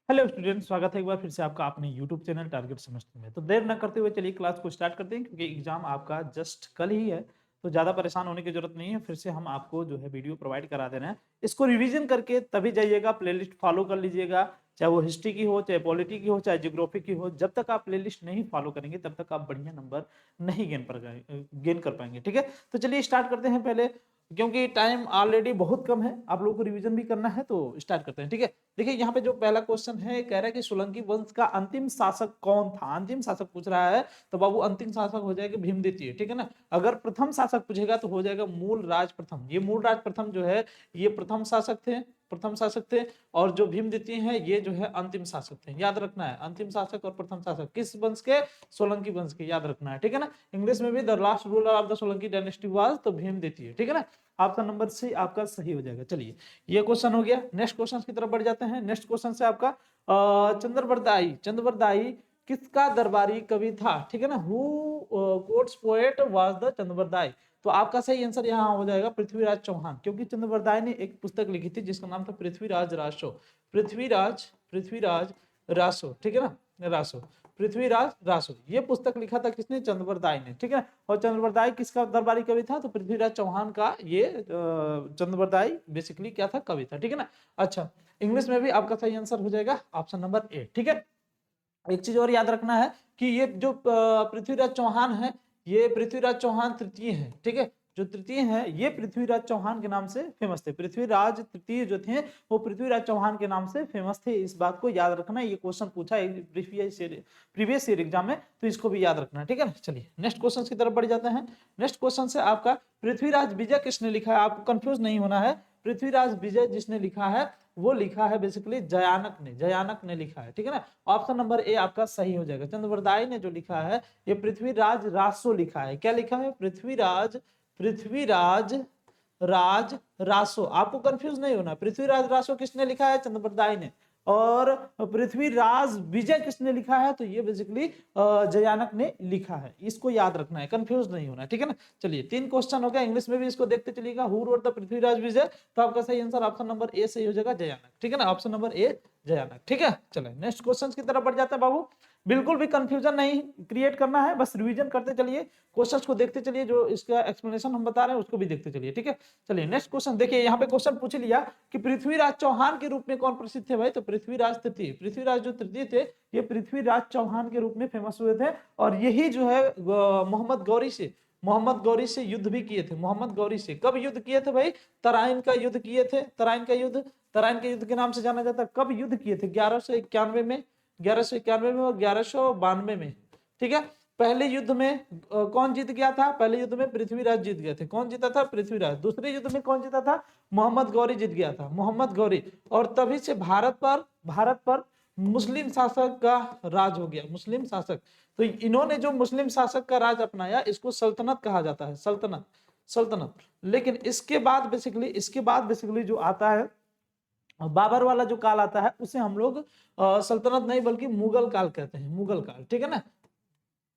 Hello student, स्वागत है एक बार फिर से आपका अपने यूट्यूब चैनल टारगेट सेमेस्टर में। तो देर न करते हुए चलिए क्लास को स्टार्ट करते हैं, क्योंकि एग्जाम आपका जस्ट कल ही है। तो ज़्यादा परेशान होने की जरूरत नहीं है। फिर से हम आपको जो है वीडियो प्रोवाइड करा दे रहे हैं। इसको रिवीजन करके तभी जाइएगा, प्लेलिस्ट फॉलो कर लीजिएगा। चाहे वो हिस्ट्री की हो, चाहे पॉलिटी की हो, चाहे ज्योग्राफी की हो। जब तक आप प्लेलिस्ट नहीं फॉलो करेंगे तब तक आप बढ़िया नंबर नहीं गेन कर पाएंगे। ठीक है, तो चलिए स्टार्ट करते हैं पहले, क्योंकि टाइम ऑलरेडी बहुत कम है, आप लोगों को रिवीजन भी करना है। तो स्टार्ट करते हैं। ठीक है, देखिए यहाँ पे जो पहला क्वेश्चन है, कह रहा है कि सोलंकी वंश का अंतिम शासक कौन था। अंतिम शासक पूछ रहा है, तो बाबू अंतिम शासक हो जाएगा भीमद्वितीय। ठीक है ना। अगर प्रथम शासक पूछेगा तो हो जाएगा मूलराज प्रथम। ये मूलराज प्रथम जो है, ये प्रथम शासक थे, प्रथम शासक थे। और जो भीमद्वितीय है, ये जो है अंतिम शासक थे। याद रखना है, अंतिम शासक और प्रथम शासक किस वंश के? सोलंकी वंश के। याद रखना है, ठीक है ना। इंग्लिश में भी the last ruler of the Solanki dynasty was, तो भीमद्वितीय। ठीक है ना। ऑप्शन नंबर सी आपका सही हो जाएगा। चलिए, ये क्वेश्चन हो गया। नेक्स्ट क्वेश्चन की तरफ बढ़ जाते हैं। नेक्स्ट क्वेश्चन से आपका चंद्रवरदाई। चंद्रवरदाई किसका दरबारी कवि था? ठीक है ना। Who quotes poet was the Chand Bardai? तो आपका सही आंसर यहाँ हो जाएगा पृथ्वीराज चौहान, क्योंकि चंद्रवरदाई ने एक पुस्तक लिखी थी जिसका नाम था पृथ्वीराज रासो। पृथ्वीराज रासो, ठीक है ना, रासो, पृथ्वीराज रासो। ये पुस्तक लिखा था किसने? चंद्रवरदाई ने। ठीक है। और चंद्रवरदाई किसका दरबारी कवि था? तो पृथ्वीराज चौहान का ये चंद्रवरदाई बेसिकली क्या था? कवि था। ठीक है ना। अच्छा, इंग्लिश में भी आपका सही आंसर हो जाएगा ऑप्शन नंबर ए। ठीक है। एक चीज और याद रखना है कि ये जो पृथ्वीराज चौहान है, ये पृथ्वीराज चौहान तृतीय है। ठीक है, जो तृतीय है ये पृथ्वीराज चौहान के नाम से फेमस थे। पृथ्वीराज तृतीय जो थे वो पृथ्वीराज चौहान के नाम से फेमस थे। इस बात को याद रखना है। ये क्वेश्चन पूछा है प्रीवियस ईयर एग्जाम में, तो इसको भी याद रखना है। ठीक है ना। चलिए नेक्स्ट क्वेश्चन की तरफ बढ़ जाते हैं। नेक्स्ट क्वेश्चन से आपका पृथ्वीराज विजय किसने लिखा है? आपको कंफ्यूज नहीं होना है। पृथ्वीराज विजय जिसने लिखा है वो लिखा है बेसिकली जयानक ने लिखा है। ठीक है ना। ऑप्शन नंबर ए आपका सही हो जाएगा। चंद्रवरदाई ने जो लिखा है ये पृथ्वीराज रासो लिखा है। क्या लिखा है? पृथ्वीराज राज रासो। आपको कंफ्यूज नहीं होना। पृथ्वीराज रासो किसने लिखा है? चंद्रवरदाई ने। और पृथ्वीराज विजय किसने लिखा है? तो ये बेसिकली जयानक ने लिखा है। इसको याद रखना है, कंफ्यूज नहीं होना। ठीक है ना। चलिए, 3 क्वेश्चन हो गया। इंग्लिश में भी इसको देखते चलिएगा। हु रोट द पृथ्वीराज विजय? तो आपका सही आंसर ऑप्शन नंबर ए सही हो जाएगा, जयानक। ठीक है ना। ऑप्शन नंबर ए जयानक। ठीक है। चले नेक्स्ट क्वेश्चन की तरफ बढ़ जाते हैं बाबू। बिल्कुल भी कंफ्यूजन नहीं क्रिएट करना है, बस रिवीजन करते चलिए, क्वेश्चंस को देखते चलिए, जो इसका एक्सप्लेनेशन हम बता रहे हैं उसको भी देखते चलिए। ठीक है। चलिए नेक्स्ट क्वेश्चन देखिए। यहाँ पे क्वेश्चन पूछ लिया कि पृथ्वीराज चौहान के रूप में कौन प्रसिद्ध थे? भाई, तो पृथ्वीराज तृतीय। पृथ्वीराज जो तृतीय थे ये पृथ्वीराज चौहान के रूप में फेमस हुए थे। और यही जो है मोहम्मद गौरी से युद्ध भी किए थे। मोहम्मद गौरी से कब युद्ध किए थे भाई? तराइन का युद्ध किए थे। तराइन के युद्ध के नाम से जाना जाता है। कब युद्ध किए थे? 1191 में, 1191 में और 1192 में। ठीक है। पहले युद्ध में कौन जीत गया था? पहले युद्ध में पृथ्वीराज जीत गए थे। कौन जीता था? पृथ्वीराज। दूसरे युद्ध में कौन जीता था? मोहम्मद गौरी जीत गया था, मोहम्मद गौरी। और तभी से भारत पर मुस्लिम शासक का राज हो गया। मुस्लिम शासक, तो इन्होंने जो मुस्लिम शासक का राज अपनाया इसको सल्तनत कहा जाता है। सल्तनत। लेकिन इसके बाद बेसिकली जो आता है बाबर वाला जो काल आता है उसे हम लोग सल्तनत नहीं बल्कि मुगल काल कहते हैं। मुगल काल। ठीक है ना।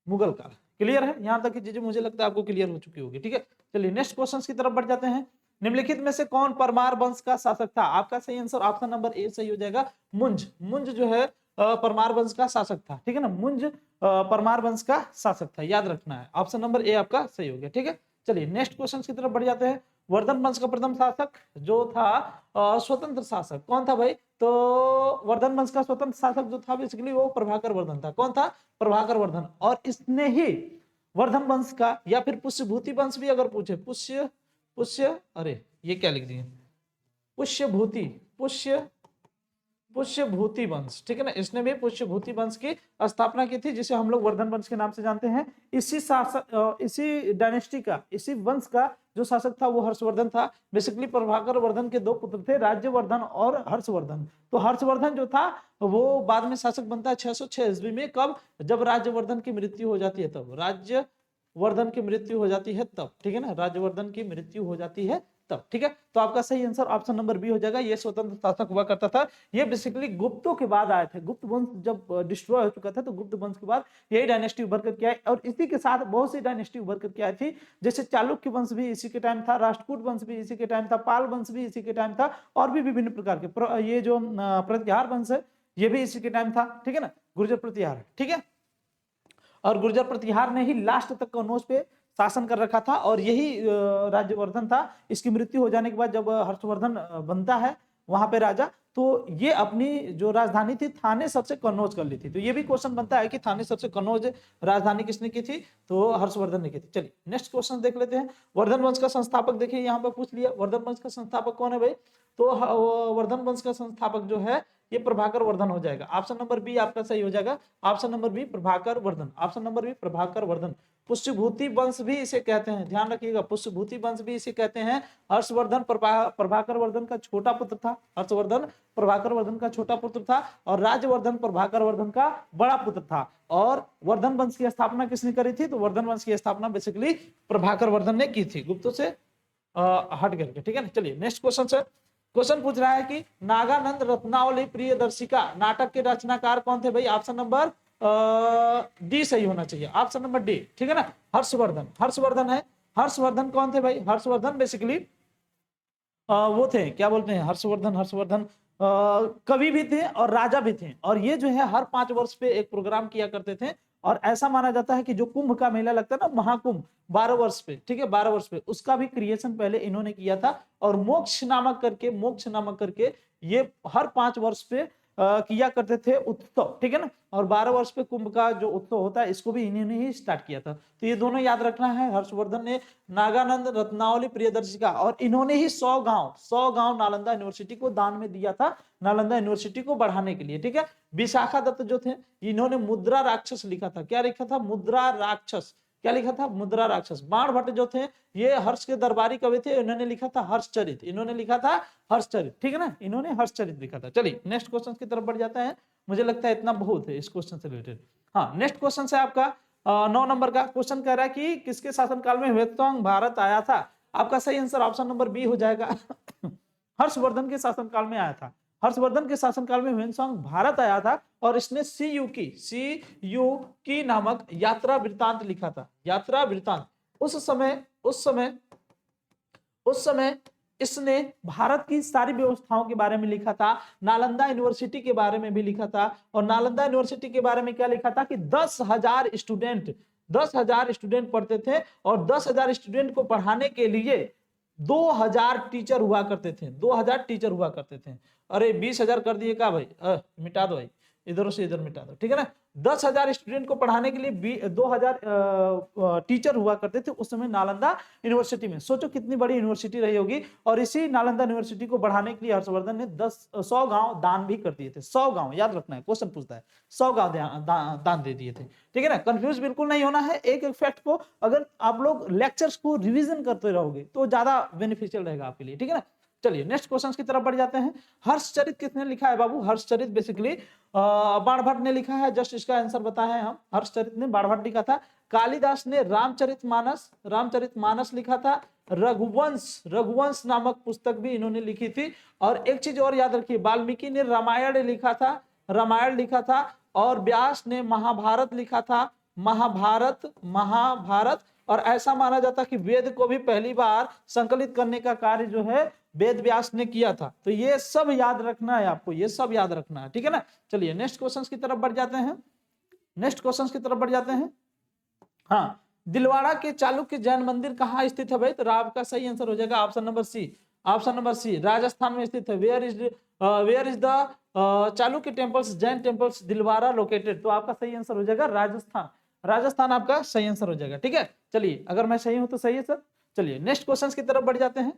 मुगल काल। क्लियर है? यहां तक की चीजें मुझे लगता है आपको क्लियर हो चुकी होगी। ठीक है। चलिए नेक्स्ट क्वेश्चन की तरफ बढ़ जाते हैं। निम्नलिखित में से कौन परमार वंश का शासक था? आपका सही आंसर ऑप्शन नंबर ए सही हो जाएगा। मुंज जो है परमार वंश का शासक था। ठीक है ना। मुंज परमार वंश का शासक था। याद रखना है। ऑप्शन नंबर ए आपका सही हो गया। ठीक है। चलिए नेक्स्ट क्वेश्चन की तरफ बढ़ जाते हैं। वर्धन वंश का प्रथम शासक जो था स्वतंत्र शासक कौन था भाई? तो वर्धन वंश का स्वतंत्र शासक जो था बेसिकली वो प्रभाकर वर्धन था। कौन था? प्रभाकर वर्धन। और इसने ही वर्धन वंश का, या फिर पुष्यभूति वंश भी अगर पूछे, पुष्य अरे ये क्या लिख दिए? पुष्यभूति वंश। ठीक है ना। इसने भी पुष्यभूति वंश की स्थापना की थी, जिसे हम लोग वर्धन वंश के नाम से जानते हैं। इसी डायनेस्टी का, इसी वंश का जो शासक था वो हर्षवर्धन था। बेसिकली प्रभाकर वर्धन के 2 पुत्र थे, राज्यवर्धन और हर्षवर्धन। तो हर्षवर्धन जो था वो बाद में शासक बनता है 606 ईस्वी में। कब? जब राज्यवर्धन की मृत्यु हो जाती है तब। राज्यवर्धन की मृत्यु हो जाती है तब। ठीक है ना। राज्यवर्धन की मृत्यु हो जाती है तब। ठीक है। तो आपका सही आंसर ऑप्शन नंबर बी हो जाएगा। ये स्वतंत्र शासक हुआ करता था। ये बेसिकली गुप्तों के बाद आए थे। गुप्त वंश जब डिस्ट्रॉय हो चुका था तो गुप्त वंश के बाद यही डायनेस्टी उभर करके आई। और इसी के साथ बहुत सी डायनेस्टी उभर करके आई थी, जैसे चालुक्य वंश भी इसी के टाइम था, राष्ट्रकूट वंश भी इसी के टाइम था, पाल वंश भी इसी के टाइम था, और भी विभिन्न प्रकार के ये जो प्रत्याहार वंश है ये भी इसी के टाइम था, ठीक है ना, गुर्जर प्रतिहार, ठीक है। और गुर्जर प्रतिहार ने ही लास्ट तक कन्नौज पे शासन कर रखा था और यही राज्यवर्धन था। इसकी मृत्यु हो जाने के बाद जब हर्षवर्धन बनता है वहां पे राजा, तो ये अपनी जो राजधानी थी थानेसर से कन्नौज कर ली थी। तो ये भी क्वेश्चन बनता है कि थानेसर से कन्नौज राजधानी किसने की थी, तो हर्षवर्धन ने की थी। चलिए नेक्स्ट क्वेश्चन देख लेते हैं। वर्धन वंश का संस्थापक देखिए यहाँ पे पूछ लिया, वर्धन वंश का संस्थापक कौन है भाई, तो वर्धन वंश का संस्थापक जो है ये प्रभाकर वर्धन हो जाएगा। ऑप्शन नंबर बी आपका सही हो जाएगा, option number B Prabhakar Vardhan, option number B Prabhakar Vardhan. Pushyabhuti वंश भी इसे कहते हैं, ध्यान रखिएगा, पुष्यभूति वंश भी इसे कहते हैं। हर्षवर्धन प्रभाकर वर्धन का छोटा पुत्र था, हर्षवर्धन प्रभाकर वर्धन का छोटा पुत्र था और राजवर्धन प्रभाकर वर्धन का बड़ा पुत्र था। और वर्धन वंश की स्थापना किसने करी थी, तो वर्धन वंश की स्थापना बेसिकली प्रभाकर वर्धन ने की थी, गुप्तों से हट करके, ठीक है ना। चलिए नेक्स्ट क्वेश्चन से क्वेश्चन पूछ रहा है कि नागानंद रत्नावली प्रियदर्शिका नाटक के रचनाकार कौन थे भाई, ऑप्शन नंबर डी सही होना चाहिए, ऑप्शन नंबर डी, ठीक है ना। हर्षवर्धन, हर्षवर्धन है। हर्षवर्धन कौन थे भाई, हर्षवर्धन बेसिकली वो थे, क्या बोलते हैं, हर्षवर्धन, हर्षवर्धन कवि भी थे और राजा भी थे। और ये जो है हर 5 वर्ष पे एक प्रोग्राम किया करते थे। और ऐसा माना जाता है कि जो कुंभ का मेला लगता है ना, महाकुंभ 12 वर्ष पे, ठीक है, 12 वर्ष पे, उसका भी क्रिएशन पहले इन्होंने किया था। और मोक्ष नामक करके ये हर 5 वर्ष पे किया करते थे उत्सव, ठीक है ना। और 12 वर्ष पे कुंभ का जो उत्सव होता है इसको भी इन्होंने ही स्टार्ट किया था। तो ये दोनों याद रखना है, हर्षवर्धन ने नागानंद रत्नावली प्रियदर्शिका, और इन्होंने ही 100 गांव नालंदा यूनिवर्सिटी को दान में दिया था, नालंदा यूनिवर्सिटी को बढ़ाने के लिए, ठीक है। विशाखा दत्त जो थे इन्होंने मुद्रा राक्षस लिखा था, क्या लिखा था, मुद्रा राक्षस, क्या लिखा था, मुद्रा राक्षस। बाणभट्ट जो थे ये हर्ष के दरबारी कवि थे, इन्होंने लिखा था हर्षचरित, इन्होंने लिखा था हर्षचरित, ठीक है ना, इन्होंने हर्षचरित लिखा था। चलिए नेक्स्ट क्वेश्चन की तरफ बढ़ जाता है, मुझे लगता है इतना बहुत है इस क्वेश्चन से रिलेटेड। हाँ, नेक्स्ट क्वेश्चन से आपका 9 नंबर का क्वेश्चन कह रहा है कि किसके शासनकाल में ह्वेत्सोंग भारत आया था। आपका सही आंसर ऑप्शन नंबर बी हो जाएगा हर्षवर्धन के शासनकाल में आया था। हर्षवर्धन के शासनकाल में ह्वेत्सोंग भारत आया था और इसने सी यू की नामक यात्रा वृत्तांत लिखा था, यात्रा वृत्तांत। उस समय इसने भारत की सारी व्यवस्थाओं के बारे में लिखा था, नालंदा यूनिवर्सिटी के बारे में भी लिखा था। और नालंदा यूनिवर्सिटी के बारे में क्या लिखा था कि 10,000 स्टूडेंट पढ़ते थे और 10,000 स्टूडेंट को पढ़ाने के लिए 2,000 टीचर हुआ करते थे, 2,000 टीचर हुआ करते थे। अरे 20,000 कर दिए क्या भाई, मिटा दो भाई, इधर से इधर मिटा दो, ठीक है ना। 10,000 स्टूडेंट को पढ़ाने के लिए 2,000 टीचर हुआ करते थे उस समय नालंदा यूनिवर्सिटी में। सोचो कितनी बड़ी यूनिवर्सिटी रही होगी। और इसी नालंदा यूनिवर्सिटी को बढ़ाने के लिए हर्षवर्धन ने 100 गांव दान भी कर दिए थे। 100 गांव याद रखना है, क्वेश्चन पूछता है, 100 गांव दान दे दिए थे, ठीक है ना। कंफ्यूज बिल्कुल नहीं होना है, एक एक फैक्ट को अगर आप लोग लेक्चर्स को रिविजन करते रहोगे तो ज्यादा बेनिफिशियल रहेगा आपके लिए, ठीक है ना। चलिए नेक्स्ट क्वेश्चन की तरफ बढ़ जाते हैं। हर्षचरित किसने लिखा है बाबू, हर्षचरित बेसिकली बाणभट्ट ने लिखा है, जस्ट इसका आंसर बताया है हम, हर्षचरित ने बाणभट्ट लिखा था। कालिदास ने रामचरितमानस लिखा था। रघुवंश नामक पुस्तक भी इन्होंने लिखी थी। और एक चीज और याद रखिए, वाल्मीकि ने रामायण लिखा था और व्यास ने महाभारत लिखा था, महाभारत। और ऐसा माना जाता कि वेद को भी पहली बार संकलित करने का कार्य जो है वेद व्यास ने किया था। तो ये सब याद रखना है आपको, ये सब याद रखना है, ठीक है ना। चलिए नेक्स्ट क्वेश्चन की तरफ बढ़ जाते हैं। हाँ, दिलवाड़ा के चालुक्य जैन मंदिर कहाँ स्थित है भाई, तो आपका सही आंसर हो जाएगा ऑप्शन नंबर सी, राजस्थान में स्थित है। Where is the Chalukya temples, Jain temples Dilwara located, तो आपका सही आंसर हो जाएगा राजस्थान आपका सही आंसर हो जाएगा, ठीक है। चलिए अगर मैं सही हूं तो सही है सर। चलिए नेक्स्ट क्वेश्चन की तरफ बढ़ जाते हैं।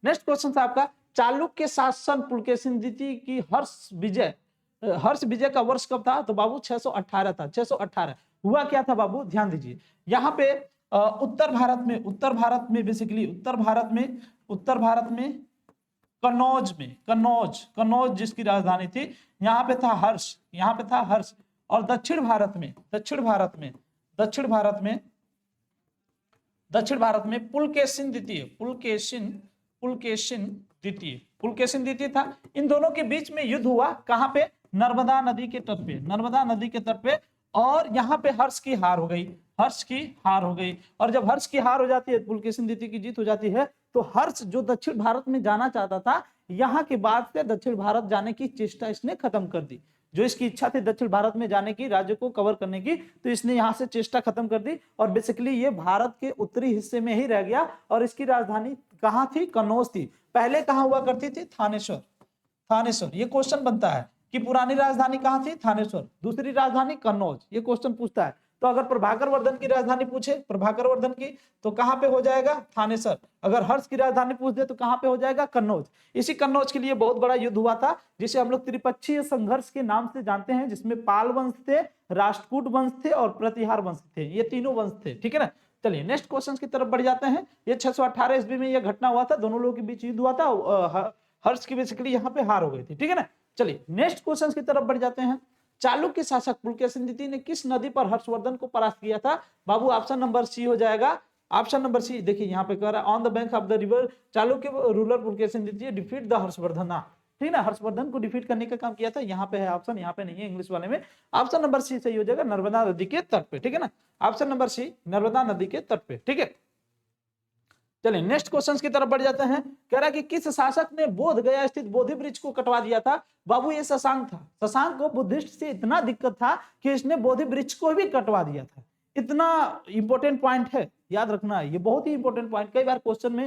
नेक्स्ट क्वेश्चन से आपका चालुक्य शासन पुलकेशिन द्वितीय की हर्ष विजय का वर्ष कब था, तो बाबू 618 था, 618। हुआ क्या था बाबू, ध्यान दीजिए। यहाँ पे उत्तर भारत में कन्नौज जिसकी राजधानी थी, यहाँ पे था हर्ष। और दक्षिण भारत में पुलकेशिन द्वितीय था। इन दोनों के बीच में युद्ध हुआ, कहां पे, नर्मदा नदी के तट पे। और यहाँ पे हर्ष की हार हो गई। हर्ष की हार हो गई। और जब हर्ष की हार हो जाती है, पुलकेशिन द्वितीय की जीत हो जाती है, तो हर्ष जो दक्षिण भारत में जाना चाहता था, यहाँ के बाद से दक्षिण भारत जाने की चेष्टा इसने खत्म कर दी। जो इसकी इच्छा थी दक्षिण भारत में जाने की, राज्य को कवर करने की, तो इसने यहाँ से चेष्टा खत्म कर दी और बेसिकली ये भारत के उत्तरी हिस्से में ही रह गया। और इसकी राजधानी कहाँ थी? कन्नौज थी। पहले कहाँ हुआ करती थी? थानेश्वर। थानेश्वर। ये क्वेश्चन बनता है कि पुरानी राजधानी कहाँ थी? थानेश्वर। दूसरी राजधानी कन्नौज। ये क्वेश्चन पूछता है। तो अगर प्रभाकर वर्धन की राजधानी पूछे, प्रभाकर वर्धन की, तो कहां पे हो जाएगा? थानेसर। अगर हर्ष की राजधानी पूछ दे तो कहां पे हो जाएगा? कन्नौज। इसी कन्नौज के लिए बहुत बड़ा युद्ध हुआ था, जिसे हम लोग त्रिपक्षीय संघर्ष के नाम से जानते हैं, जिसमें पाल वंश थे, राष्ट्रकूट वंश थे और प्रतिहार वंश थे। ये तीनों वंश थे। ठीक है ना। चलिए नेक्स्ट क्वेश्चन की तरफ बढ़ जाते हैं। ये 618 ईस्वी में यह घटना हुआ था, दोनों लोगों के बीच युद्ध हुआ था। हर्ष की बेसिकली यहाँ पे हार हो गई थी। ठीक है ना। चलिए नेक्स्ट क्वेश्चन की तरफ बढ़ जाते हैं। चालुक्य शासक पुलकेशिन द्वितीय ने किस नदी पर हर्षवर्धन को परास्त किया था? बाबू ऑप्शन नंबर सी हो जाएगा। Option number C. देखिए यहाँ पे कह रहा है on the bank of the river Chalukya ruler Pulakeshin द्वितीय डिफीट द हर्षवर्धन। ठीक ना, हर्षवर्धन को डिफीट करने का काम किया था। यहाँ पे है ऑप्शन, यहाँ पे नहीं है इंग्लिश वाले में। ऑप्शन नंबर सी सही हो जाएगा, नर्मदा नदी के तट पे। ठीक है ना, ऑप्शन नंबर सी नर्मदा नदी के तट पे। ठीक है। चलिए नेक्स्ट क्वेश्चन की तरफ बढ़ जाते हैं। कह रहा है कि किस शासक ने बोध गया स्थित बोधि वृक्ष को कटवा दिया था? बाबू ये शशांक था। शशांक को बुद्धिस्ट से इतना दिक्कत था कि इसने बोधि वृक्ष को भी कटवा दिया था। इतना इंपॉर्टेंट पॉइंट है, याद रखना है, ये बहुत ही इंपॉर्टेंट पॉइंट। कई बार क्वेश्चन में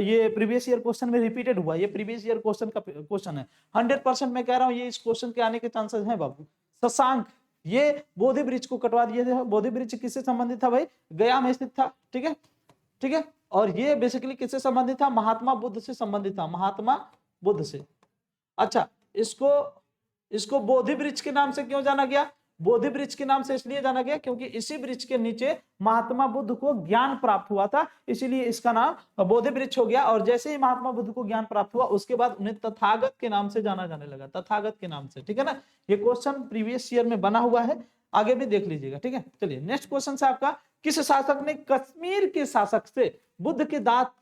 ये प्रीवियस ईयर क्वेश्चन में रिपीटेड हुआ। ये प्रीवियस ईयर क्वेश्चन का क्वेश्चन है। 100% मैं कह रहा हूँ ये इस क्वेश्चन के आने के चांसेस हैं बाबू। शशांक ये बोधि वृक्ष को कटवा दिए थे। बोधि वृक्ष किससे संबंधित था भाई? गया में स्थित था। ठीक है, ठीक है। और ये बेसिकली किससे संबंधित था? महात्मा बुद्ध से संबंधित था, महात्मा बुद्ध से। अच्छा, इसको बोधि वृक्ष के नाम से क्यों जाना गया? बोधि वृक्ष के नाम से इसलिए जाना गया क्योंकि इसी वृक्ष के नीचे महात्मा बुद्ध को ज्ञान प्राप्त हुआ था, इसीलिए इसका नाम बोधि वृक्ष हो गया। और जैसे ही महात्मा बुद्ध को ज्ञान प्राप्त हुआ, उसके बाद उन्हें तथागत के नाम से जाना जाने लगा, तथागत के नाम से। ठीक है ना, ये क्वेश्चन प्रीवियस ईयर में बना हुआ है, आगे भी देख लीजिएगा। ठीक है। चलिए नेक्स्ट क्वेश्चन से आपका, किस शासक ने कश्मीर के शासक से बुद्ध के दांत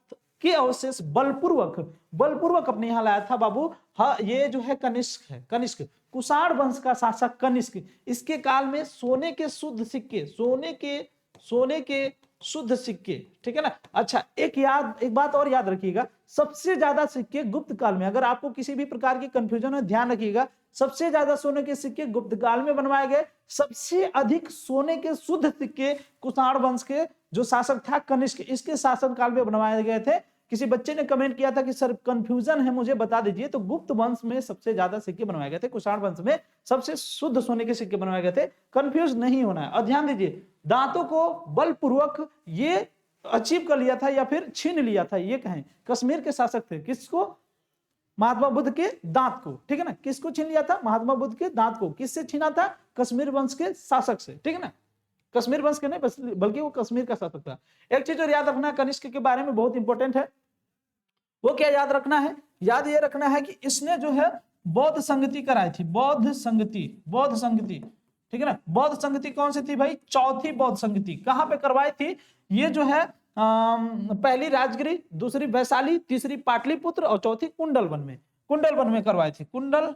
के अवशेष बलपूर्वक अपने यहाँ लाया था? बाबू हाँ, ये जो है कनिष्क है। कनिष्क कुषाण वंश का शासक कनिष्क। इसके काल में सोने के शुद्ध सिक्के, सोने के शुद्ध सिक्के। ठीक है ना। अच्छा, एक बात और याद रखिएगा, सबसे ज्यादा सिक्के गुप्त काल में, अगर आपको किसी भी प्रकार की कंफ्यूजन है ध्यान रखिएगा, सबसे ज्यादा सोने के सिक्के गुप्त काल में बनवाए गए। सबसे अधिक सोने के शुद्ध सिक्के कुषाण वंश के जो शासक था कनिष्क, इसके शासन काल में बनवाए गए थे। किसी बच्चे ने कमेंट किया था कि सर कंफ्यूजन है, मुझे बता दीजिए। तो गुप्त वंश में सबसे ज्यादा सिक्के बनवाए गए थे, कुषाण वंश में सबसे शुद्ध सोने के सिक्के बनवाए गए थे। कंफ्यूज नहीं होना है। और ध्यान दीजिए, दांतों को बलपूर्वक ये अचीव कर लिया था या फिर छीन लिया था, ये कहें कश्मीर के शासक थे। किसको? महात्मा बुद्ध के दांत को। ठीक है ना, किसको छीन लिया था? महात्मा बुद्ध के दांत को। किससे छीना था? कश्मीर वंश के शासक से। ठीक है ना, कश्मीर वंश के नहीं बल्कि वो कश्मीर का शासक था। एक चीज और याद रखना कनिष्क के बारे में, बहुत इंपॉर्टेंट है। वो क्या याद रखना है? याद ये रखना है कि इसने जो है बौद्ध संगति कराई थी। बौद्ध संगति। ठीक है ना। बौद्ध संगति कौन सी थी भाई? चौथी बौद्ध संगति। कहां पे करवाई थी? ये जो है पहली राजगिरी, दूसरी वैशाली, तीसरी पाटलिपुत्र और चौथी कुंडलवन में करवाई थी। कुंडल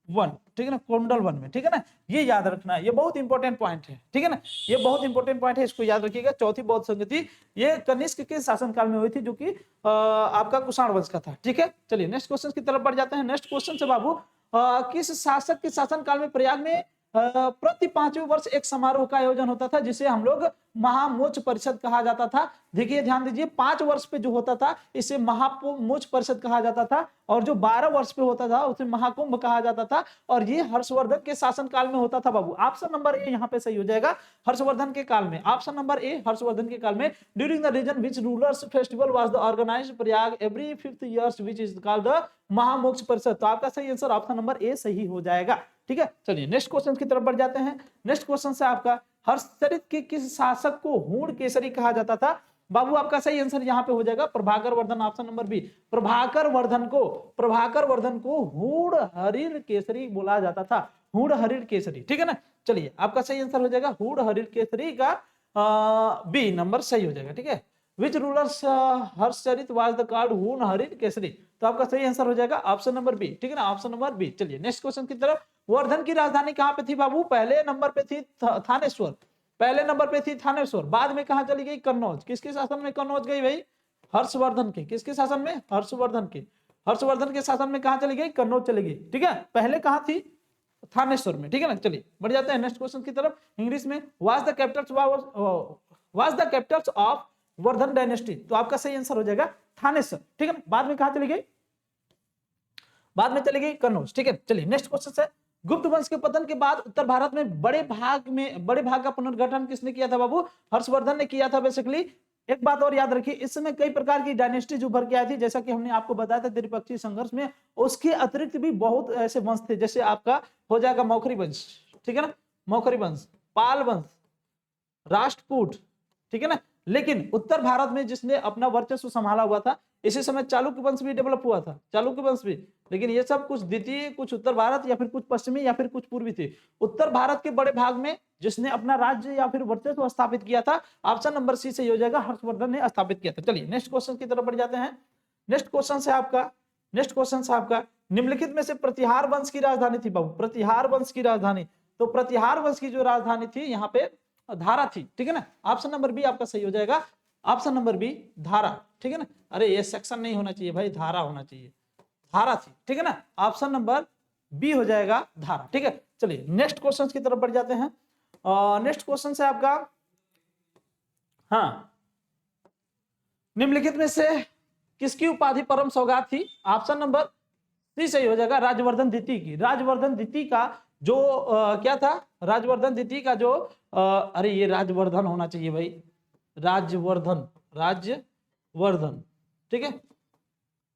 वन। ठीक है ना, कुंडल वन में। ठीक है ना, ये याद रखना है, ये बहुत इंपॉर्टेंट पॉइंट है। ठीक है ना, ये बहुत इंपॉर्टेंट पॉइंट है, इसको याद रखिएगा। चौथी बौद्ध संगति ये कनिष्क के शासनकाल में हुई थी, जो कि आपका कुषाण वंश का था। ठीक है। चलिए नेक्स्ट क्वेश्चन की तरफ बढ़ जाते हैं। नेक्स्ट क्वेश्चन से बाबू, किस शासक के शासनकाल में प्रयाग में प्रति 5वें वर्ष एक समारोह का आयोजन होता था, जिसे हम लोग महामोच परिषद कहा जाता था? देखिए ध्यान दीजिए, 5 वर्ष पे जो होता था इसे महामोच परिषद कहा जाता था, और जो 12 वर्ष पे होता था उसे महाकुंभ कहा जाता था। और ये हर्षवर्धन के शासनकाल में होता था बाबू। ऑप्शन नंबर ए यहाँ पे सही हो जाएगा, हर्षवर्धन के काल में। ऑप्शन नंबर ए हर्षवर्धन के काल में। During the region which rulers festival was the organised Prayag every 5th years which is called the Mahamoksha Parishad. तो आपका सही आंसर ऑप्शन नंबर ए सही हो जाएगा। ठीक है। चलिए नेक्स्ट क्वेश्चन की तरफ बढ़ जाते हैं। नेक्स्ट क्वेश्चन से आपका, हर्षचरित के किस शासक को हूण केसरी कहा जाता था? बाबू आपका सही आंसर यहाँ पे हो जाएगा Prabhakar Vardhan, option number B. Prabhakar Vardhan को हूण हरिण केसरी बोला जाता था। हूण हरिण केसरी। ठीक है ना। चलिए आपका सही आंसर हो जाएगा हूण हरिण केसरी का बी नंबर सही हो जाएगा। ठीक है। Which rulers Harshacharita was the called हूण हरिण केसरी? तो आपका सही आंसर हो जाएगा ऑप्शन नंबर बी। ठीक है ना, ऑप्शन नंबर बी। चलिए नेक्स्ट क्वेश्चन की तरफ। वर्धन की राजधानी कहां पे थी बाबू? पहले नंबर पे थी थानेश्वर। पहले नंबर पे थी थानेश्वर, बाद में कहां चली गई? कन्नौज। किसके शासन में कन्नौज गई भाई? हर्षवर्धन के। किसके शासन में? हर्षवर्धन के। हर्षवर्धन के शासन में कहां चली गई? कन्नौज चली गई। ठीक है, पहले कहां थी? थानेश्वर में। ठीक है ना, चलिए बढ़ जाते हैं नेक्स्ट क्वेश्चन की तरफ। इंग्लिश में was the Capitals of Vardhan dynasty, तो आपका सही आंसर हो जाएगा थानेश्वर। ठीक है ना, बाद में कहां चली गई? बाद में चली गई कन्नौज। ठीक है, चलिए नेक्स्ट क्वेश्चन है, गुप्त वंश के पतन के बाद उत्तर भारत में बड़े भाग का पुनर्गठन किसने किया था बाबू? हर्षवर्धन ने किया था बेसिकली। एक बात और याद रखिए, इस समय कई प्रकार की डायनेस्टीज उभर के आई थी, जैसा कि हमने आपको बताया था त्रिपक्षीय संघर्ष में। उसके अतिरिक्त भी बहुत ऐसे वंश थे, जैसे आपका हो जाएगा मौखरी वंश। ठीक है ना, मौखरी वंश, पाल वंश, राष्ट्रकूट। ठीक है ना, लेकिन उत्तर भारत में जिसने अपना वर्चस्व संभाला हुआ था, इसी समय चालुक्य वंश भी डेवलप हुआ था, चालुक्य वंश भी। लेकिन ये सब कुछ द्वितीय, कुछ उत्तर भारत, या फिर कुछ पश्चिमी, या फिर कुछ पूर्वी थे। उत्तर भारत के बड़े भाग में जिसने अपना राज्य या फिर वर्चस्व स्थापित किया था, ऑप्शन नंबर सी से हो जाएगा, हर्षवर्धन ने स्थापित किया था। चलिए नेक्स्ट क्वेश्चन की तरफ बढ़ जाते हैं। नेक्स्ट क्वेश्चन है आपका निम्नलिखित में से प्रतिहार वंश की राजधानी थी बाबू? प्रतिहार वंश की राजधानी, तो प्रतिहार वंश की जो राजधानी थी यहाँ पे धारा थी। ठीक है ना, ऑप्शन नंबर बी आपका सही हो जाएगा, ऑप्शन नंबर बी धारा। ठीक है ना, अरे ये सेक्शन नहीं होना चाहिए भाई, धारा होना चाहिए, धारा थी। ठीक है ना, ऑप्शन नंबर बी हो जाएगा धारा। ठीक है, चलिए नेक्स्ट क्वेश्चन की तरफ बढ़ जाते हैं। नेक्स्ट क्वेश्चन है आपका, हाँ, निम्नलिखित में से किसकी उपाधि परम सौगात थी? ऑप्शन नंबर सी सही हो जाएगा, राजवर्धन द्वितीय की। राजवर्धन द्वितीय का जो क्या था? राजवर्धन द्वितीय का जो अरे ये राजवर्धन होना चाहिए भाई, राजवर्धन, राजवर्धन। ठीक है,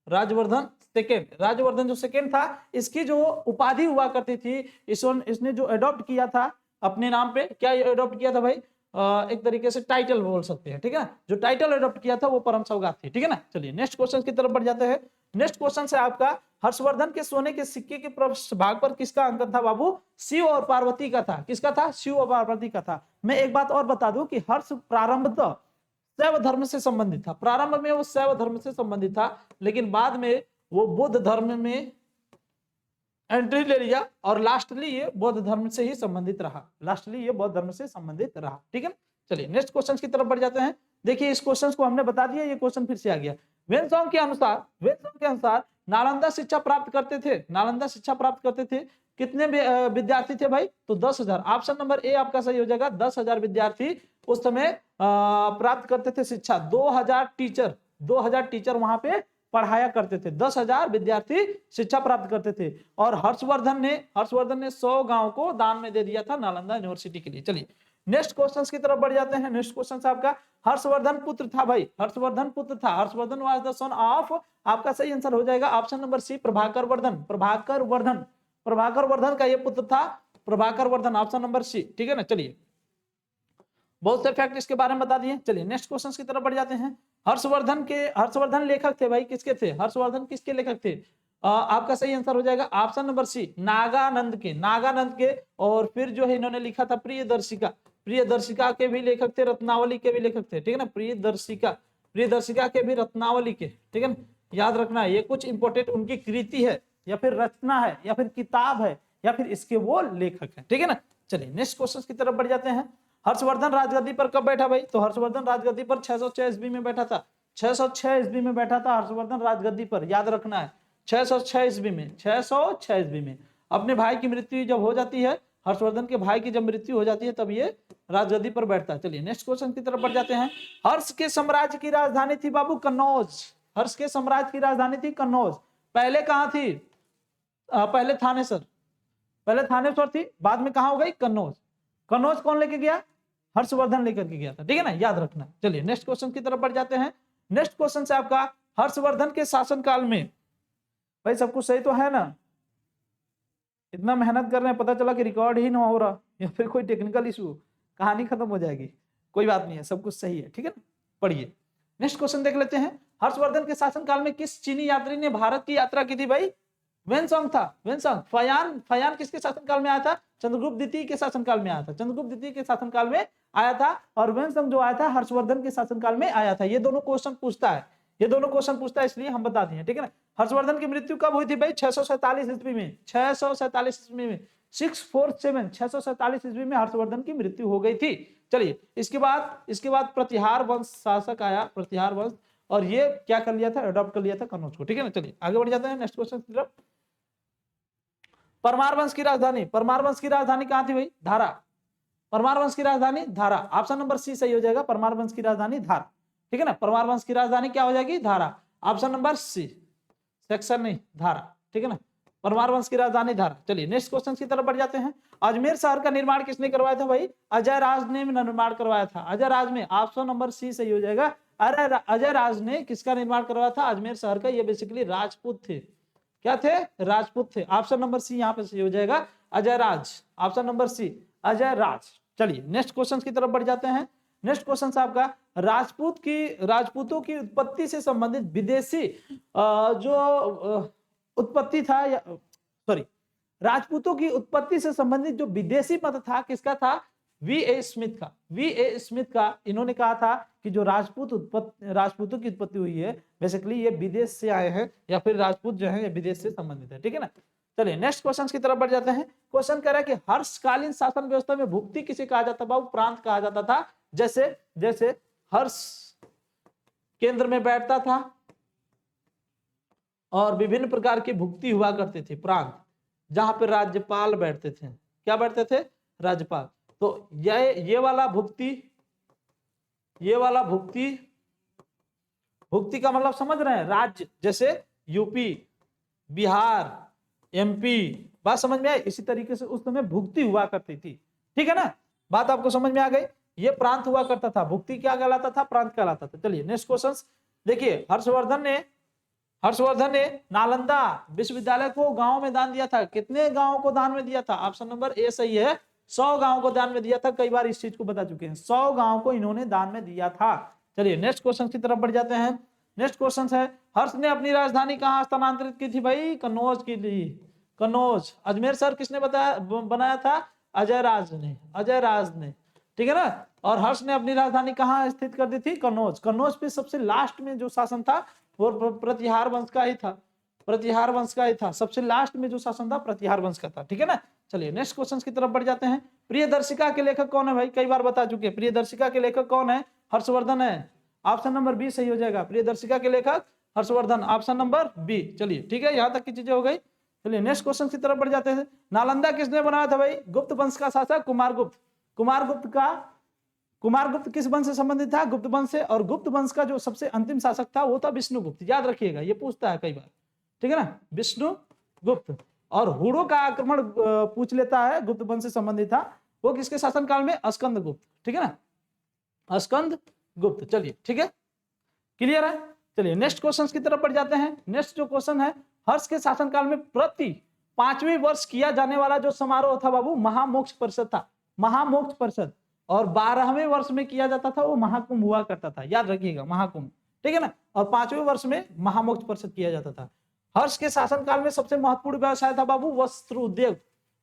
राजवर्धन सेकेंड, राजवर्धन जो सेकेंड था, इसकी जो उपाधि हुआ करती थी, इसने जो अडॉप्ट किया था अपने नाम पे, क्या अडॉप्ट किया था भाई? एक तरीके से टाइटल बोल सकते हैं। ठीक है ना, जो टाइटल अडॉप्ट किया था वो परम सौगात थी। ठीक है ना, चलिए नेक्स्ट क्वेश्चन की तरफ बढ़ जाते हैं। नेक्स्ट क्वेश्चन है आपका, हर्षवर्धन के सोने के सिक्के के पृष्ठभाग पर किसका अंकन था बाबू? शिव और पार्वती का था। किसका था? शिव और पार्वती का था। मैं एक बात और बता दूं कि हर्ष प्रारंभतः शैव धर्म से संबंधित था, प्रारंभ में वो शैव धर्म से संबंधित था, लेकिन बाद में वो बौद्ध धर्म में एंट्री ले लिया, और लास्टली ये बौद्ध धर्म से ही संबंधित रहा, लास्टली ये बौद्ध धर्म से संबंधित रहा। ठीक है, चलिए नेक्स्ट क्वेश्चन की तरफ बढ़ जाते हैं। देखिए इस क्वेश्चन को हमने बता दिया, ये क्वेश्चन फिर से आ गया। वेनसोंग के अनुसार नालंदा शिक्षा प्राप्त करते थे, नालंदा शिक्षा प्राप्त करते थे कितने विद्यार्थी थे भाई? तो 10,000। ऑप्शन नंबर ए आपका सही हो जाएगा, 10,000 विद्यार्थी उस समय प्राप्त करते थे शिक्षा। 2,000 टीचर वहां पे पढ़ाया करते थे, 10,000 विद्यार्थी शिक्षा प्राप्त करते थे। और हर्षवर्धन ने 100 गांव को दान में दे दिया था नालंदा यूनिवर्सिटी के लिए। चलिए नेक्स्ट क्वेश्चन की तरफ बढ़ जाते हैं। नेक्स्ट क्वेश्चन आपका, हर्षवर्धन पुत्र था भाई, हर्षवर्धन पुत्र था, Harshavardhan was the son of, आपका सही आंसर हो जाएगा option number C, Prabhakar Vardhan. Prabhakar Vardhan का ये पुत्र था, Prabhakar Vardhan, option number C. ठीक है ना, चलिए बहुत से फैक्ट इसके बारे में बता दिए। चलिए नेक्स्ट क्वेश्चन की तरफ बढ़ जाते हैं। हर्षवर्धन लेखक थे भाई, किसके थे? हर्षवर्धन किसके लेखक थे? आपका सही आंसर हो जाएगा ऑप्शन नंबर सी, नागानंद के। और फिर जो है इन्होंने लिखा था प्रियदर्शिका के भी लेखक थे, रत्नावली के भी लेखक थे। ठीक है ना, प्रियदर्शिका के भी, रत्नावली के। ठीक है ना, याद रखना ये कुछ इंपोर्टेंट उनकी कृति है, या फिर रचना है, या फिर किताब है, या फिर इसके वो लेखक है। ठीक है ना, चलिए नेक्स्ट क्वेश्चन की तरफ बढ़ जाते हैं। हर्षवर्धन राजगद्दी पर कब बैठा भाई? तो हर्षवर्धन राजगद्दी पर 606 ईस्वी में बैठा था, 606 ईस्वी में बैठा था हर्षवर्धन राजगद्दी पर, याद रखना है 606 ईस्वी में, 606 ईस्वी में। अपने भाई की मृत्यु जब हो जाती है, हर्षवर्धन के भाई की जब मृत्यु हो जाती है, तब ये राजगद्दी पर बैठता है। चलिए नेक्स्ट क्वेश्चन की तरफ बढ़ जाते हैं। हर्ष के साम्राज्य की राजधानी थी बाबू कन्नौज, हर्ष के साम्राज्य की राजधानी थी कन्नौज। पहले कहां थी? पहले थानेश्वर थी, बाद में कहां हो गई? कन्नौज। कन्नौज कौन लेके गया? हर्षवर्धन लेकर के गया था। ठीक है ना, याद रखना। चलिए नेक्स्ट क्वेश्चन की तरफ बढ़ जाते हैं। नेक्स्ट क्वेश्चन है आपका, हर्षवर्धन के शासनकाल में, भाई सब कुछ सही तो है ना? इतना मेहनत कर रहे हैं, पता चला कि रिकॉर्ड ही ना हो रहा, या फिर कोई टेक्निकल इशू, कहानी खत्म हो जाएगी। कोई बात नहीं है, सब कुछ सही है। ठीक है ना, पढ़िए नेक्स्ट क्वेश्चन देख लेते हैं। हर्षवर्धन के शासनकाल में किस चीनी यात्री ने भारत की यात्रा की थी भाई? वेनसोंग था, वेनसोंग। फयान किसके शासनकाल में आया था? चंद्रगुप्त द्वितीय के शासनकाल में आया था, चंद्रगुप्त द्वितीय के शासनकाल में आया था। और वेनसोंग जो आया था हर्षवर्धन के शासनकाल में आया था। ये दोनों क्वेश्चन पूछता है, इसलिए हम बता दिए। ठीक है ना, हर्षवर्धन की मृत्यु कब हुई थी भाई? 647 ईस्वी में, 647 ईस्वी में। 647 647 ईस्वी में हर्षवर्धन की मृत्यु हो गई थी। चलिए इसके बाद प्रतिहार वंश शासक आया, प्रतिहार वंश, और ये क्या कर लिया था, अडॉप्ट कर लिया था कन्नौज को। ठीक है ना, चलिए आगे बढ़ जाते हैं नेक्स्ट क्वेश्चन की तरफ। परमार वंश की राजधानी, परमार वंश की राजधानी कहां थी भाई, धारा। परमार वंश की राजधानी धारा, ऑप्शन नंबर सी सही हो जाएगा, परमार वंश की राजधानी धारा। ठीक है ना, परमार वंश की राजधानी क्या हो जाएगी, धारा, ऑप्शन नंबर सी, सेक्शन नहीं धारा। ठीक है ना, परमार वंश की राजधानी धारा। चलिए नेक्स्ट क्वेश्चन की तरफ बढ़ जाते हैं। अजमेर शहर का निर्माण किसने करवाया था भाई, अजय राज ने निर्माण करवाया था, अजय राज में, ऑप्शन नंबर सी सही हो जाएगा। अरे अजय राज ने किसका निर्माण करवाया था, अजमेर शहर का। ये बेसिकली राजपूत थे, क्या थे, राजपूत थे। ऑप्शन नंबर सी यहाँ पे सही हो जाएगा, अजय राज, ऑप्शन नंबर सी अजय राज। चलिए नेक्स्ट क्वेश्चन की तरफ बढ़ जाते हैं। नेक्स्ट क्वेश्चन आपका राजपूतों की उत्पत्ति से संबंधित विदेशी जो उत्पत्ति था, सॉरी, राजपूतों की उत्पत्ति से संबंधित जो विदेशी मत था किसका था, वी.ए. स्मिथ का। वी.ए. स्मिथ का, इन्होंने कहा था कि जो राजपूतों की उत्पत्ति हुई है बेसिकली ये विदेश से आए हैं, या फिर राजपूत जो है ये विदेश से संबंधित है। ठीक है ना, चलिए नेक्स्ट क्वेश्चन की तरफ बढ़ जाते हैं। क्वेश्चन कह रहा है कि हर्षकालीन शासन व्यवस्था में भुक्ति किसे कहा जाता था, प्रांत कहा जाता था। जैसे हर्ष केंद्र में बैठता था और विभिन्न प्रकार की भुक्ति हुआ करते थे, प्रांत जहां पर राज्यपाल बैठते थे, क्या बैठते थे, राज्यपाल। तो ये वाला भुक्ति का मतलब समझ रहे हैं, राज्य जैसे यूपी, बिहार, एमपी, बात समझ में आई। इसी तरीके से उस समय भुक्ति हुआ करती थी। ठीक है ना, बात आपको समझ में आ गई। ये प्रांत हुआ करता था, भुक्ति क्या कहलाता था, प्रांत कहलाता था। चलिए नेक्स्ट क्वेश्चन देखिए, हर्षवर्धन ने नालंदा विश्वविद्यालय को गांव में दान दिया था। कितने गांवों को दान में दिया था, ऑप्शन नंबर ए सही है, 100 गांवों को दान में दिया था। कई बार इस चीज को बता चुके हैं, 100 गांवों को इन्होंने दान में दिया था। चलिए नेक्स्ट क्वेश्चन की तरफ बढ़ जाते हैं। नेक्स्ट क्वेश्चन है, हर्ष ने अपनी राजधानी कहां स्थानांतरित की थी भाई, कन्नौज की थी, कन्नौज। अजमेर शहर किसने बनाया था, अजय राज ने। ठीक है ना, और हर्ष ने अपनी राजधानी कहां स्थित कर दी थी, कन्नौज। कन्नौज पे सबसे लास्ट में जो शासन था वो प्रतिहार वंश का ही था, सबसे लास्ट में जो शासन था प्रतिहार वंश का था। ठीक है ना, चलिए नेक्स्ट क्वेश्चन की तरफ बढ़ जाते हैं। प्रियदर्शिका के लेखक कौन है भाई, कई बार बता चुके, प्रियदर्शिका के लेखक कौन है, हर्षवर्धन है, ऑप्शन नंबर बी सही हो जाएगा। प्रियदर्शिका के लेखक हर्षवर्धन, ऑप्शन नंबर बी। चलिए ठीक है, यहां तक की चीजें हो गई। चलिए नेक्स्ट क्वेश्चन की तरफ बढ़ जाते हैं। नालंदा किसने बनाया था भाई, गुप्त वंश का शासक कुमारगुप्त किस वंश से संबंधित था, गुप्त वंश से। और गुप्त वंश का जो सबसे अंतिम शासक था वो था विष्णुगुप्त, याद रखिएगा, ये पूछता है कई बार। ठीक है ना, विष्णुगुप्त। और हुड़ो का आक्रमण पूछ लेता है, गुप्त वंश से संबंधित था, वो किसके शासनकाल में, स्कंदगुप्त। ठीक है ना, स्कंदगुप्त। चलिए ठीक है, क्लियर है। चलिए नेक्स्ट क्वेश्चन की तरफ बढ़ जाते हैं। नेक्स्ट जो क्वेश्चन है, हर्ष के शासनकाल में प्रति 5वें वर्ष किया जाने वाला जो समारोह था बाबू, महामोक्ष परिषद था, महामोक्ष परिषद। और 12वें वर्ष में किया जाता था वो महाकुंभ हुआ करता था, याद रखिएगा, महाकुंभ। ठीक है ना, और 5वें वर्ष में महामोक्ष परिषद किया जाता था। हर्ष के शासनकाल में सबसे महत्वपूर्ण व्यवसाय था बाबू वस्त्र उद्योग,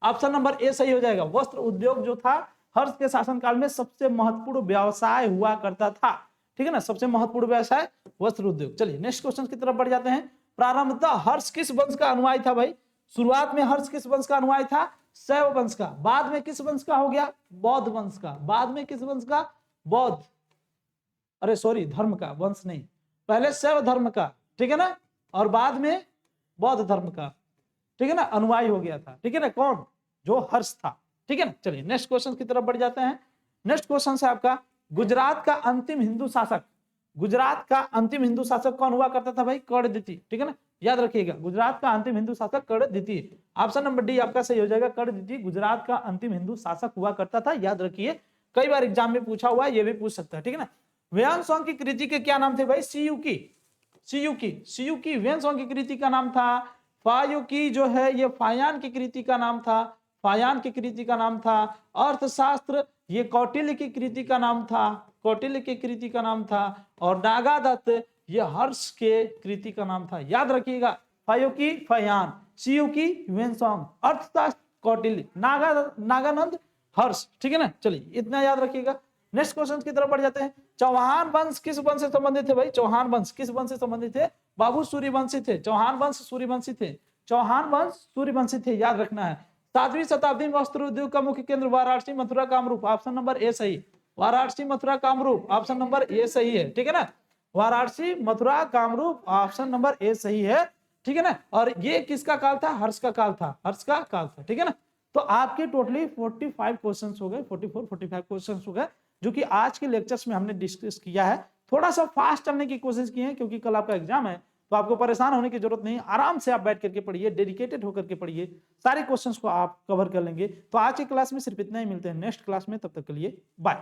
ऑप्शन नंबर ए सही हो जाएगा। वस्त्र उद्योग जो था हर्ष के शासनकाल में सबसे महत्वपूर्ण व्यवसाय हुआ करता था। ठीक है ना, सबसे महत्वपूर्ण व्यवसाय वस्त्र उद्योग। चलिए नेक्स्ट क्वेश्चन की तरफ बढ़ जाते हैं। प्रारंभतः हर्ष किस वंश का अनुयायी था भाई, शुरुआत में हर्ष किस वंश का अनुयायी था, शैव वंश का। बाद में किस वंश का हो गया, बौद्ध वंश का। बाद में किस वंश का, धर्म का, वंश नहीं, पहले शैव धर्म का, ठीक है ना, और बाद में बौद्ध धर्म का, ठीक है ना, अनुयायी हो गया था। ठीक है ना, कौन, जो हर्ष था। ठीक है ना, चलिए नेक्स्ट क्वेश्चन की तरफ बढ़ जाते हैं। नेक्स्ट क्वेश्चन है आपका, गुजरात का अंतिम हिंदू शासक कौन हुआ करता था भाई, कर्णद्वितीय। ठीक है ना, याद रखिएगा, गुजरात का अंतिम हिंदू शासक कर्णद्वितीय, ऑप्शन नंबर डी आपका सही हो जाएगा। कर्णद्वितीय गुजरात का अंतिम हिंदू शासक हुआ करता था, याद रखिए, कई बार एग्जाम में पूछा हुआ है, ये भी पूछ सकता है। ठीक है ना, व्यान की कृति के क्या नाम थे भाई, सीयुकी व्यान की कृति का नाम था। फायुकी जो है ये फायान की कृति का नाम था। अर्थशास्त्र ये कौटिल्य की कृति का नाम था। और नागादत्त ये हर्ष के कृति का नाम था, याद रखिएगा। फायुकी फयान, सीयुकी वेनसोंग, अर्थशास्त्र कौटिल्य, नागानंद हर्ष। ठीक है ना, चलिए इतना याद रखिएगा। नेक्स्ट क्वेश्चन की तरफ बढ़ जाते हैं। चौहान वंश किस वंश से संबंधित थे भाई, चौहान वंश किस वंश से संबंधित थे, बाबू सूर्यवंशी थे। चौहान वंश सूर्यवंशी थे, याद रखना है। 7वीं शताब्दी में वस्त्र उद्योग का मुख्य केंद्र Varanasi, Mathura, Kamarup. Option number A सही। Varanasi, Mathura, Kamarup, option number A सही है। ठीक है ना, Varanasi, Mathura, Kamarup, option number A सही है। ठीक है ना, और ये किसका काल था? हर्ष का काल था, हर्ष का काल था। ठीक है ना, तो आपके टोटली 45 क्वेश्चंस हो गए, 45 क्वेश्चंस हो गए, जो कि आज के लेक्चर्स में हमने डिस्कस किया है। थोड़ा सा फास्ट चलने की कोशिश की है, क्योंकि कल आपका एग्जाम है, तो आपको परेशान होने की जरूरत नहीं, आराम से आप बैठ करके पढ़िए, डेडिकेटेड होकर के पढ़िए, सारे क्वेश्चंस को आप कवर कर लेंगे। तो आज की क्लास में सिर्फ इतना ही, मिलते हैं नेक्स्ट क्लास में, तब तक के लिए बाय।